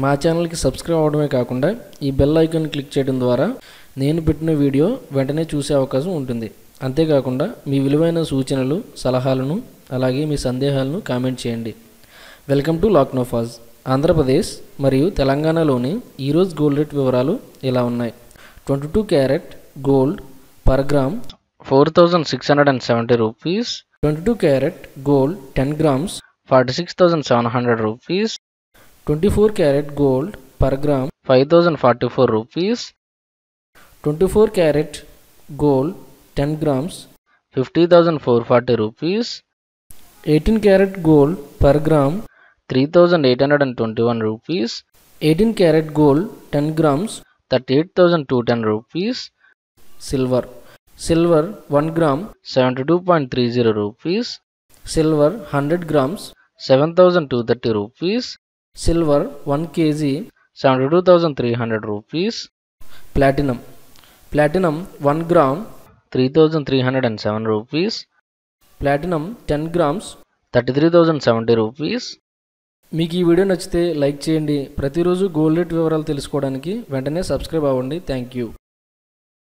మా ఛానల్కి సబ్స్క్రైబ్ అవడమే కాకుండా ఈ బెల్ ఐకాన్ క్లిక్ చేయడం ద్వారా నేను పెట్టిన వీడియో వెంటనే చూసే అవకాశం ఉంటుంది. అంతేకాకుండా మీ విలువైన సూచనలు సలహాలను అలాగే మీ సందేహాలను కామెంట్ చేయండి. Welcome to లాక్నోఫాజ్. ఆంధ్రప్రదేశ్ మరియు తెలంగాణలోని ఈరోజు గోల్డ్ రేట్ వివరాలు ఇలా ఉన్నాయి. 22 carat gold per gram 4670 rupees. 22 carat gold 10 grams 46,700 rupees. 24 carat gold per gram 5,044 rupees. 24 carat gold 10 grams 50,440 rupees. 18 carat gold per gram 3,821 rupees. 18 carat gold 10 grams 38,210 rupees. Silver 1 gram 72.30 rupees. Silver 100 grams 7,230 rupees. Silver 1 kg 72,300 rupees. Platinum 1 gram 3,307 rupees. Platinum 10 grams 33,070 rupees. మీకు ఈ video నచ్చితే like చేయండి. ప్రతిరోజు gold rate వివరాలు తెలుసుకోవడానికి వెంటనే subscribe అవ్వండి. Thank you.